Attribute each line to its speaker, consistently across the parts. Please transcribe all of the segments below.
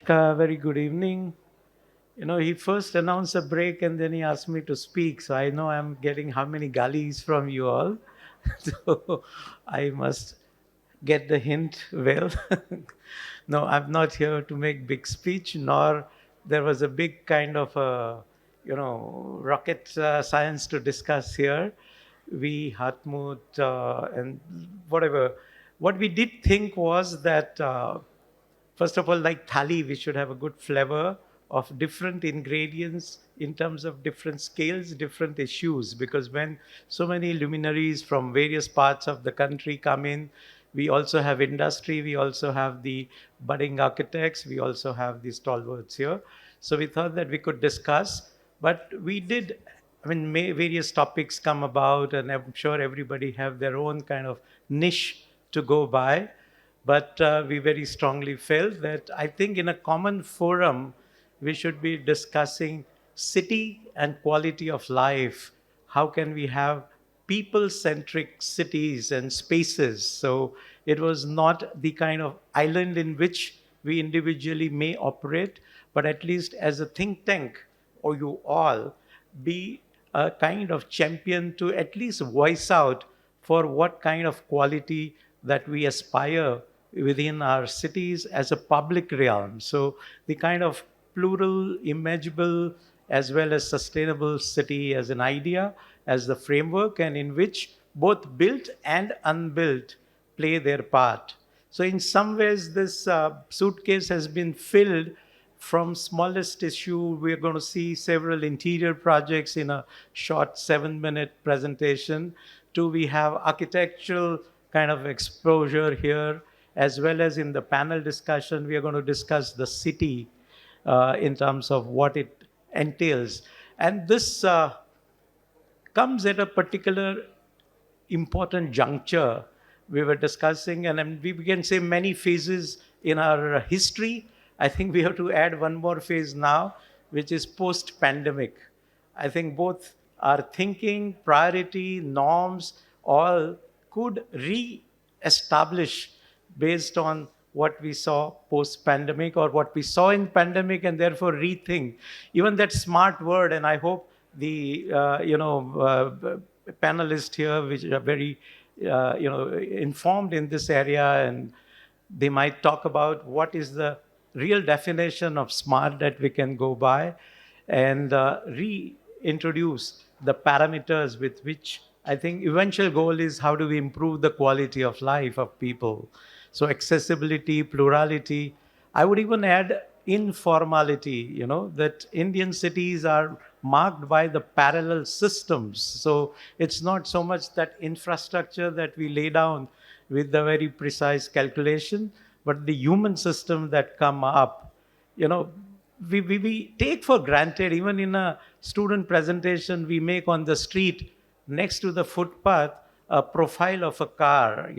Speaker 1: Very good evening. He first announced a break and then he asked me to speak. So I know I'm getting how many gullies from you all. So I must get the hint well. No, I'm not here to make big speech, nor there was a big kind of rocket science to discuss here. We, Hartmut, and whatever. What we did think was that first of all, like thali, we should have a good flavor of different ingredients in terms of different scales, different issues. Because when so many luminaries from various parts of the country come in, we also have industry, we also have the budding architects, we also have the stalwarts here. So we thought that we could discuss, but we did. I mean, various topics come about, and I'm sure everybody have their own kind of niche to go by. But we very strongly felt that I think in a common forum, we should be discussing city and quality of life. How can we have people centric cities and spaces? So it was not the kind of island in which we individually may operate, but at least as a think tank, or you all be a kind of champion to at least voice out for what kind of quality that we aspire within our cities as a public realm. So the kind of plural, imaginable, as well as sustainable city as an idea, as the framework, and in which both built and unbuilt play their part. So in some ways, this suitcase has been filled from smallest issue. We're going to see several interior projects in a short 7-minute presentation, to we have architectural kind of exposure here, as well as in the panel discussion, we are going to discuss the city in terms of what it entails. And this comes at a particular important juncture. We were discussing, and we can say many phases in our history. I think we have to add one more phase now, which is post pandemic. I think both our thinking, priority, norms, all could re establish based on what we saw post pandemic or what we saw in pandemic, and therefore rethink even that smart word. And I hope the panelists here, which are very informed in this area, and they might talk about what is the real definition of smart that we can go by, and reintroduce the parameters with which I think eventual goal is how do we improve the quality of life of people. So accessibility, plurality. I would even add informality, that Indian cities are marked by the parallel systems. So it's not so much that infrastructure that we lay down with the very precise calculation, but the human system that come up. You know, we take for granted, even in a student presentation we make on the street next to the footpath, a profile of a car,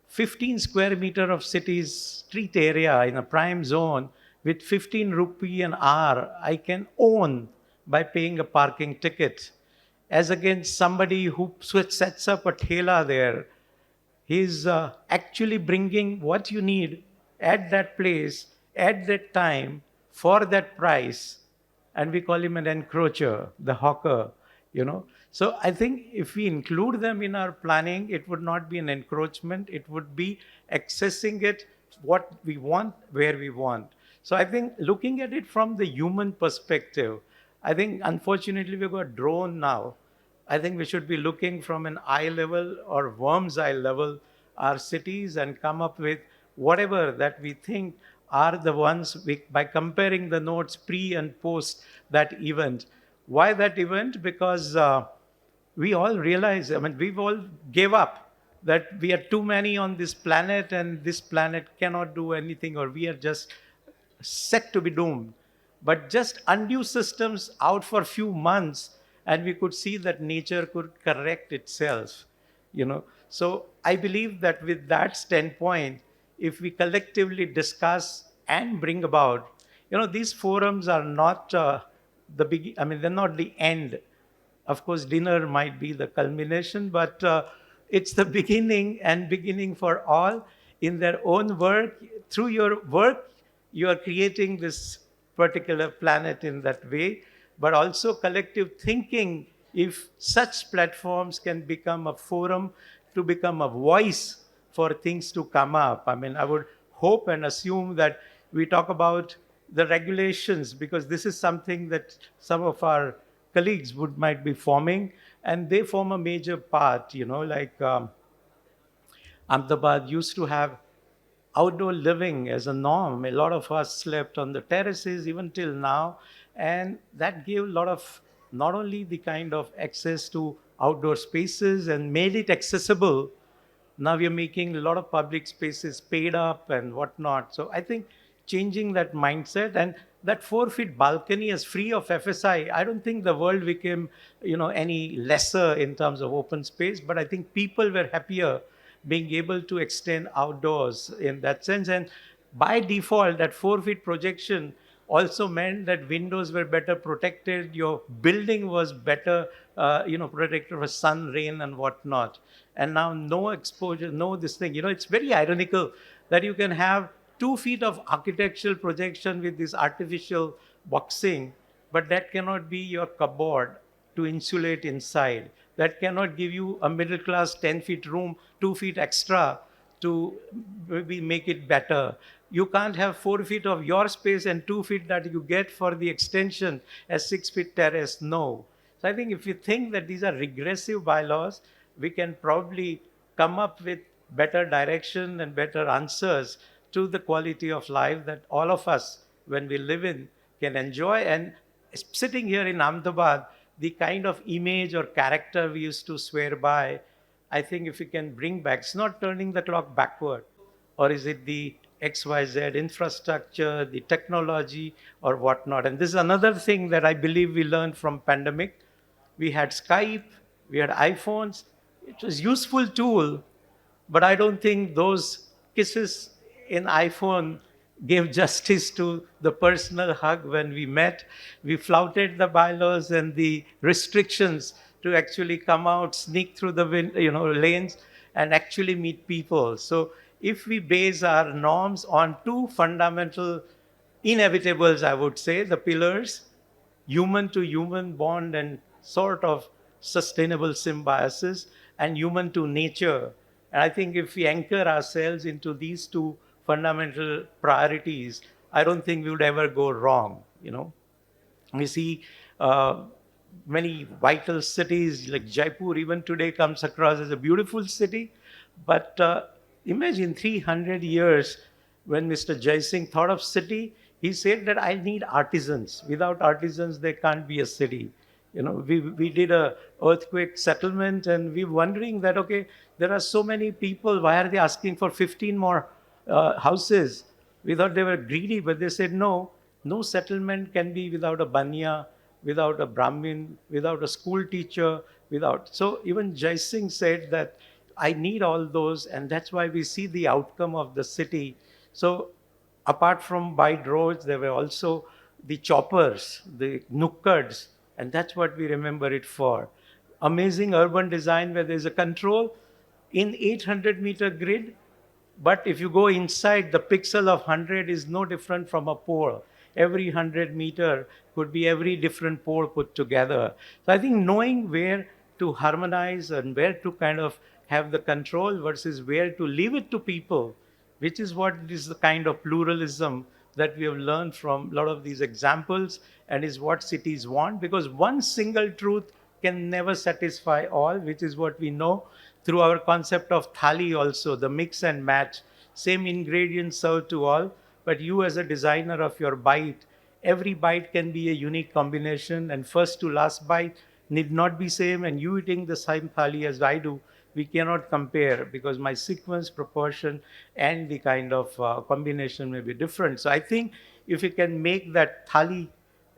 Speaker 1: 15 square meter of city's street area in a prime zone with 15 rupee an hour I can own by paying a parking ticket, as against somebody who sets up a thela there. He's actually bringing what you need at that place, at that time, for that price. And we call him an encroacher, the hawker, So I think if we include them in our planning, it would not be an encroachment. It would be accessing it, what we want, where we want. So I think looking at it from the human perspective, I think unfortunately we've got drone now. I think we should be looking from an eye level or worm's eye level our cities and come up with whatever that we think are the ones by comparing the notes pre and post that event. Why that event? Because we all realize, I mean, we've all gave up that we are too many on this planet and this planet cannot do anything, or we are just set to be doomed. But just undue systems out for a few months, and we could see that nature could correct itself. So I believe that with that standpoint, if we collectively discuss and bring about, these forums are not the big. I mean, they're not the end. Of course, dinner might be the culmination, but it's the beginning, and beginning for all in their own work. Through your work, you are creating this particular planet in that way, but also collective thinking. If such platforms can become a forum to become a voice for things to come up, I mean, I would hope and assume that we talk about the regulations, because this is something that some of our colleagues would might be forming, and they form a major part, like Ahmedabad used to have outdoor living as a norm. A lot of us slept on the terraces even till now, and that gave a lot of, not only the kind of access to outdoor spaces and made it accessible. Now we are making a lot of public spaces paid up and whatnot. So I think changing that mindset, and that 4 feet balcony is free of FSI. I don't think the world became, any lesser in terms of open space, but I think people were happier being able to extend outdoors in that sense. And by default, that 4 feet projection also meant that windows were better protected, your building was better, protected for sun, rain, and whatnot. And now no exposure, no this thing. It's very ironical that you can have 2 feet of architectural projection with this artificial boxing, but that cannot be your cupboard to insulate inside. That cannot give you a middle class 10 feet room, 2 feet extra to maybe make it better. You can't have 4 feet of your space and 2 feet that you get for the extension as 6 feet terrace. No. So I think if you think that these are regressive bylaws, we can probably come up with better direction and better answers to the quality of life that all of us, when we live in, can enjoy. And sitting here in Ahmedabad, the kind of image or character we used to swear by, I think if we can bring back, it's not turning the clock backward, or is it the XYZ infrastructure, the technology, or whatnot. And this is another thing that I believe we learned from pandemic. We had Skype, we had iPhones. It was useful tool, but I don't think those kisses in iPhone gave justice to the personal hug when we met. We flouted the bylaws and the restrictions to actually come out, sneak through the lanes, and actually meet people. So if we base our norms on two fundamental inevitables, I would say, the pillars, human to human bond and sort of sustainable symbiosis, and human to nature. And I think if we anchor ourselves into these two fundamental priorities, I don't think we would ever go wrong. We see uh, many vital cities like Jaipur, even today, comes across as a beautiful city. But imagine 300 years when Mr. Jai Singh thought of city, he said that I need artisans. Without artisans, there can't be a city. We did a earthquake settlement, and we're wondering that, okay, there are so many people, why are they asking for 15 more houses? We thought they were greedy, but they said no, no settlement can be without a banya, without a Brahmin, without a school teacher, without. So even Jai Singh said that I need all those, and that's why we see the outcome of the city. So apart from wide roads, there were also the choppers, the nukkeds, and that's what we remember it for. Amazing urban design where there's a control in 800-meter grid, but if you go inside, the pixel of 100 is no different from a pole. Every 100-meter could be every different pole put together. So I think knowing where to harmonize and where to kind of have the control versus where to leave it to people, which is what is the kind of pluralism that we have learned from a lot of these examples, and is what cities want, because one single truth can never satisfy all, which is what we know through our concept of thali also, the mix and match. Same ingredients served to all, but you as a designer of your bite, every bite can be a unique combination, and first to last bite need not be same, and you eating the same thali as I do, we cannot compare because my sequence, proportion, and the kind of combination may be different. So I think if you can make that thali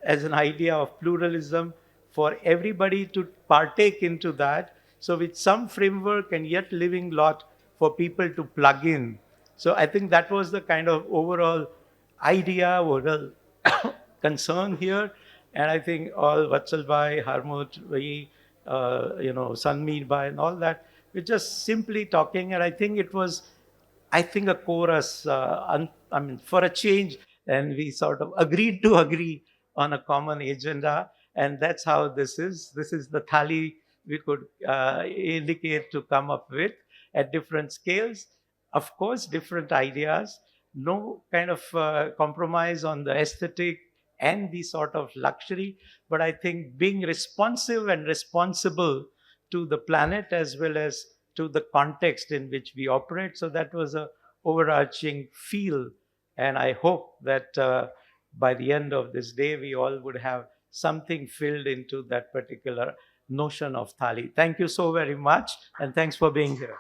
Speaker 1: as an idea of pluralism for everybody to partake into that, so with some framework and yet living lot for people to plug in. So I think that was the kind of overall idea, overall concern here. And I think all Vatsal Bhai, Harmut, Sanmeer Bhai and all that, we're just simply talking. And I think it was, I think, a chorus, I mean, for a change, and we sort of agreed to agree on a common agenda, and that's how this is. This is the thali we could indicate to come up with at different scales. Of course, different ideas, no kind of compromise on the aesthetic and the sort of luxury, but I think being responsive and responsible to the planet as well as to the context in which we operate. So that was a overarching feel, and I hope that by the end of this day we all would have something filled into that particular notion of thali. Thank you so very much, and thanks for being here.